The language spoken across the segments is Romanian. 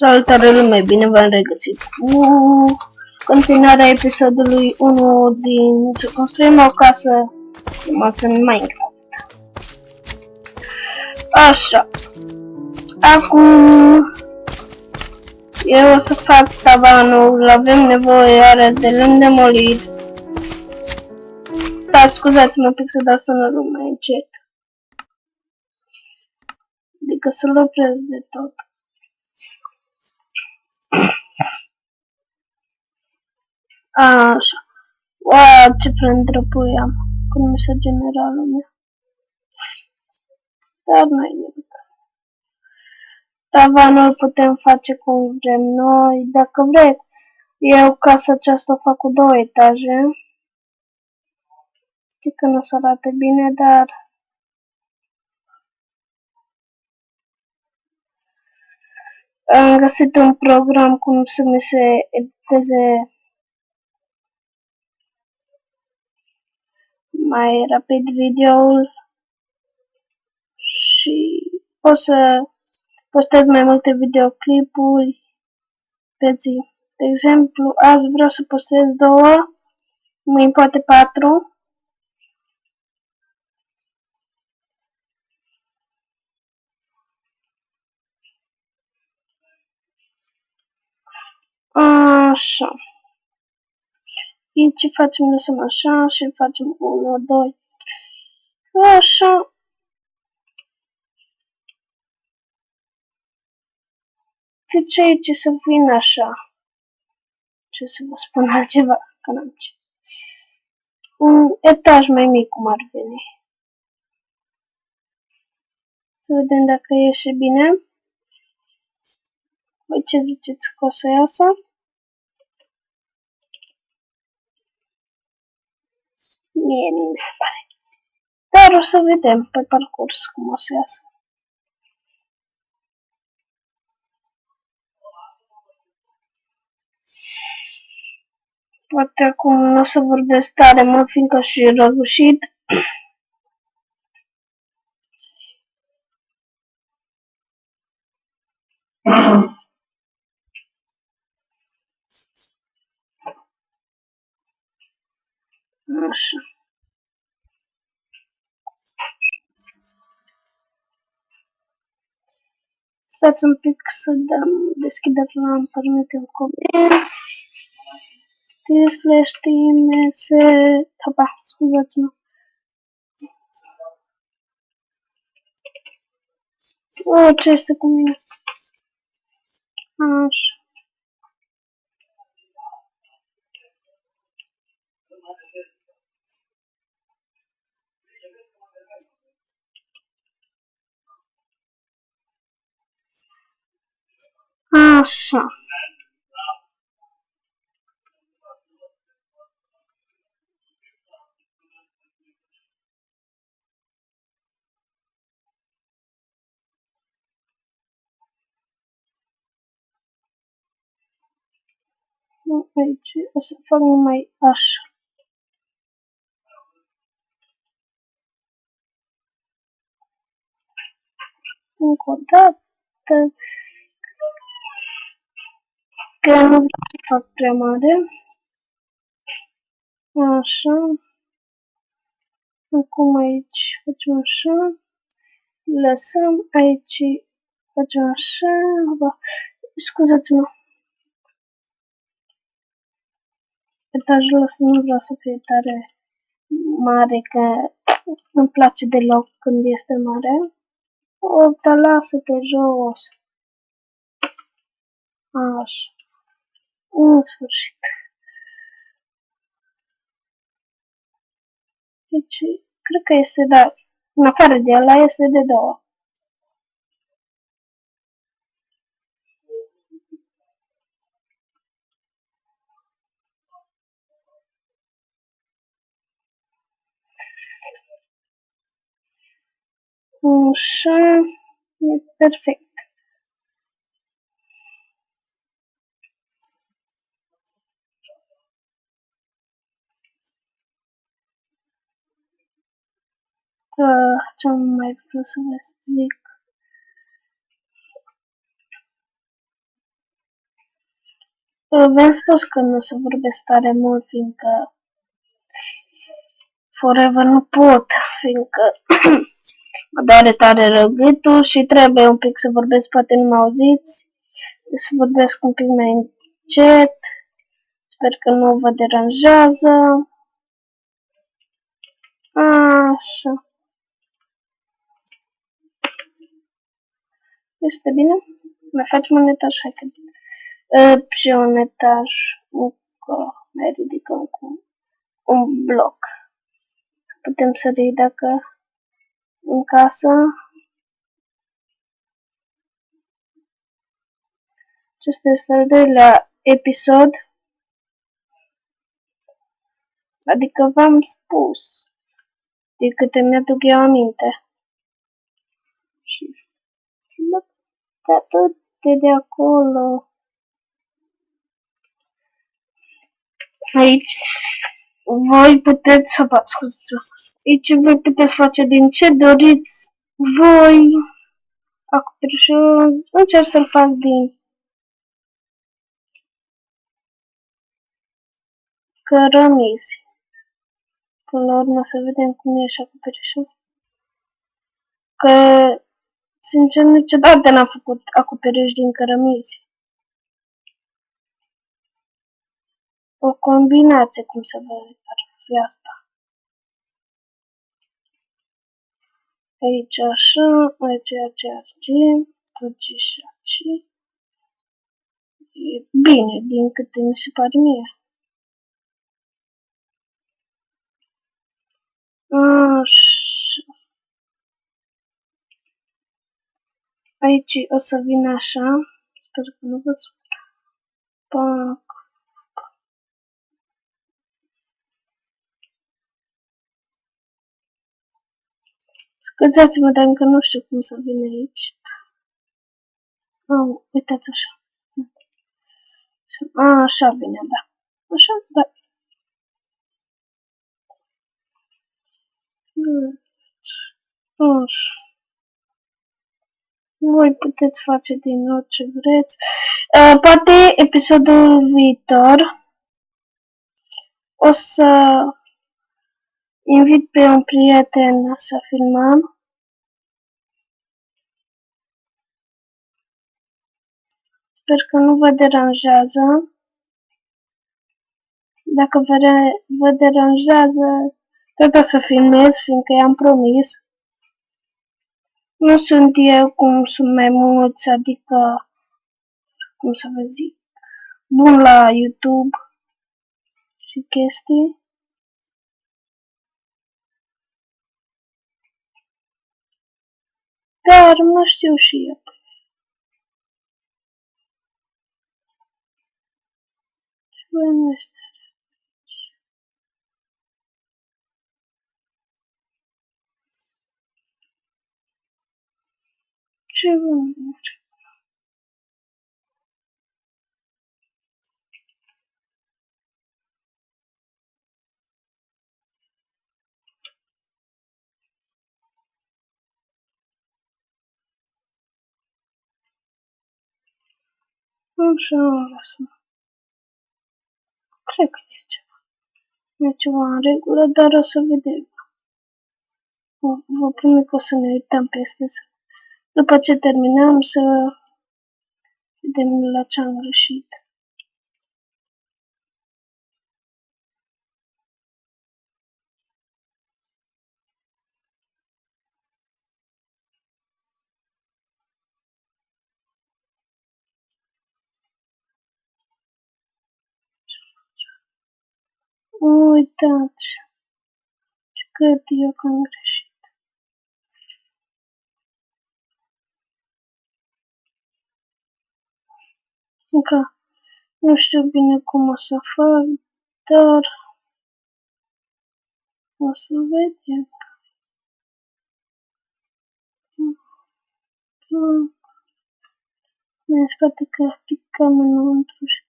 Salutare lume, bine v-am regăsit cu continuarea episodului 1 din Să construim o casă frumoasă în Minecraft. Așa, acum eu o să fac tavanul, avem nevoie iară de lemn de molit. Stați, scuzați-mă un pic să dau sonorul mai încet. Adică să-l opresc de tot. Așa. Wow, ce frândrăpui am. Cum mi se genera lumea. Dar n-ai nimic. Tavanul putem face cum vrem noi. Dacă vreți, eu casa aceasta o fac cu 2 etaje. Știi că nu o să arate bine, dar am găsit un program cum să mi se editeze mai rapid videoul și o să postez mai multe videoclipuri pe zi. De exemplu, azi vreau să postez 2, mâine poate 4. Așa. Aici facem, lăsăm așa și facem 1, 2. Așa. De ce aici să vină așa? Ce să vă spun altceva, că n-am ce. Un etaj mai mic cum ar veni. Să vedem dacă ieșe bine. Voi ce ziceți că o să iasă? Mie nu mi se pare. Dar o să vedem pe parcurs cum o să iasă. Poate acum nu o să vorbesc tare mult, fiindcă și răgușit. Așa. Stați un pic să dăm deschidere la îmi permitem comenzi. /TMS. Taba, scuzați-mă. Ce este cu mine? Așa. Așa. Aici o să fac numai așa. Încă o dată. Că nu vreau să fac prea mare. Așa. Acum aici facem așa. Lăsăm. Aici facem așa. Scuzați-mă. Etajul ăsta nu vreau să fie tare mare, că nu-mi place deloc când este mare. Dar lasă-te jos. Așa. În sfârșit. Deci, cred că este, da, în afară de ăla este de 2. Așa, e perfect. Ce am mai vreau să vă zic? V-am spus că nu o să vorbesc tare mult, fiindcă forever nu pot, fiindcă mă doare tare rău gâtul și trebuie un pic să vorbesc, poate nu mă auziți, să vorbesc un pic mai încet, sper că nu vă deranjează. Așa. Este bine? Mai facem un etaj, hai că... Și un etaj, mai ridicăm cu un bloc. Putem sări dacă în casă. Acesta este al doilea episod. Adică v-am spus, de câte mi-aduc eu aminte. Și tot de acolo. Aici voi puteți să faceți, aici voi puteți face din ce doriți voi acoperișul. Încerc să-l fac din cărămizi. Până la urmă să vedem cum e și acoperișul. Că, sincer, niciodată n-am făcut acoperiș din cărămizi. O combinație, cum să vă ar fi asta. Aici așa, aici și aici. E bine, din câte mi se pare mie. Așa. Aici o să vin așa. Sper că nu vă spac. Scuzați-mă, dar încă nu știu cum să vin aici. Uitați așa. Așa bine, da. Așa, da. Așa. Voi puteți face din nou ce vreți. Poate episodul viitor o să invit pe un prieten să filmăm. Sper că nu vă deranjează. Dacă vă deranjează, tot o să filmez, fiindcă i-am promis. Nu sunt eu cum sunt mai mulți, adică, cum să vă zic, bun la YouTube și chestii. Dar mă știu și eu. Și voi nu este. Ce vă merge? Așa, lasă-mă. Cred că e ceva. E ceva în regulă, dar o să vedem. Vă promit că o să ne uităm peste. După ce terminăm să vedem la ce am greșit. Uitați, ce cred eu că am greșit. Încă nu știu bine cum o să fac, dar o să vedem. Mi se poate că picăm înăuntru și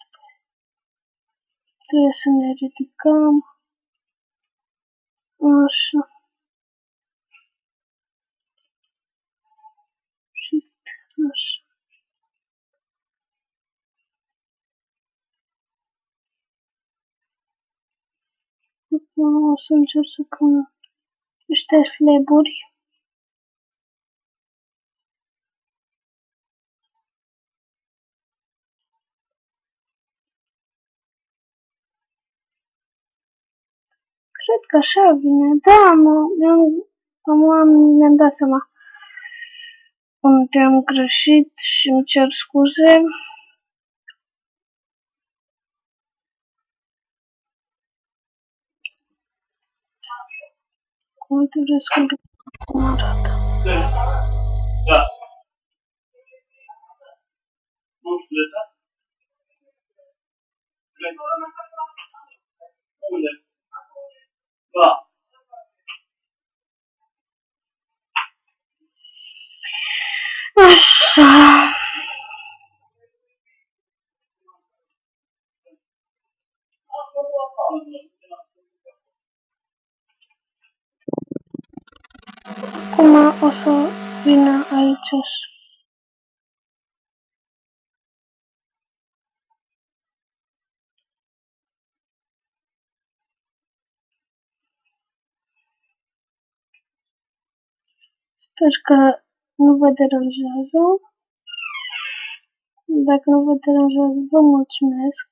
trebuie să ne ridicăm. Așa. Și așa. O să încerc să pun niște slaburi. Cred că așa vine. Da, mi-am dat seama unde am greșit și îmi cer scuze. Cum trebuie să cum arată? Da. Nu știu de unde? Da. Așa. Acum o să vină aici. Sper că nu vă deranjează. Dacă nu vă deranjează, vă mulțumesc.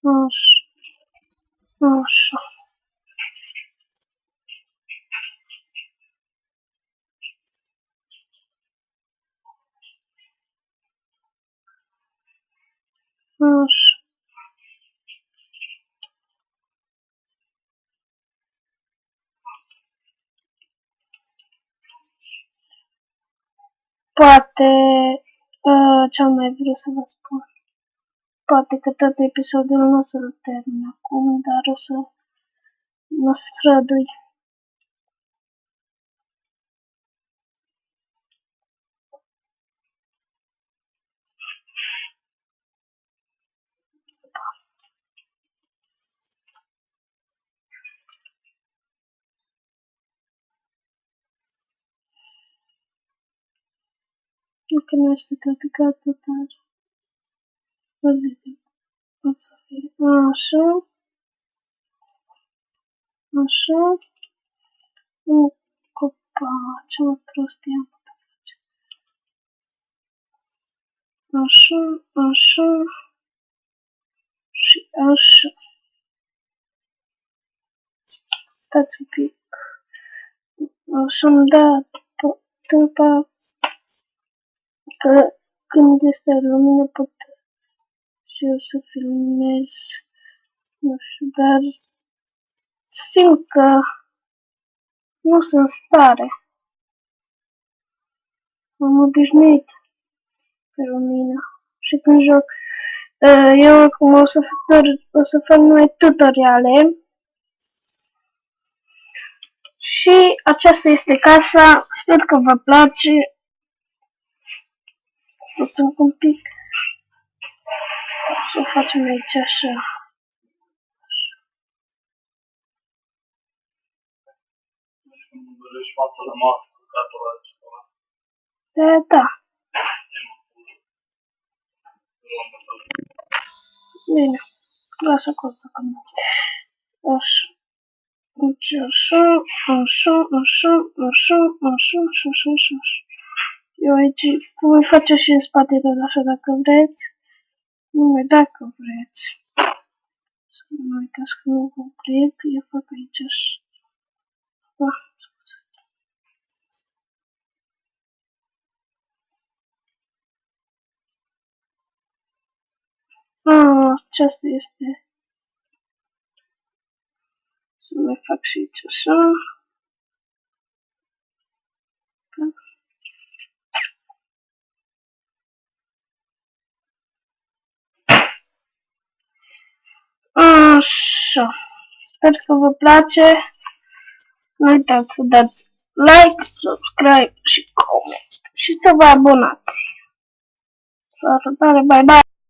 Așa. Așa. Așa. Poate ce-am mai vrut să vă spun. Poate că tot episodul nu o să-l termin acum, dar o să mă strădui. Încă nu este tot gata, dar vă zic, o să fie așa, așa, un copac, ce mă prostie am putut face. Așa, așa și așa. Stați un pic. Așa-mi da după că când este lumină pot și eu să filmez, nu știu, dar simt că nu sunt în stare. M-am obișnuit pe lumină și când joc. Eu acum o să fac numai tutoriale și aceasta este casa. Sper că vă place. Stați un pic. Să facem aici așa. Da. Bine. Lasă acolo că merge. Așa. Deci așa. Eu aici voi face și în spatele așa dacă vreți. Numai dacă vreți. Să nu uitați că nu vă plec. Eu fac aici așa. Da. Aceasta este. Să mai fac și aici așa. Așa. Sper că vă place. Nu uitați să dați like, subscribe și comment. Și să vă abonați. Salutare, bye bye!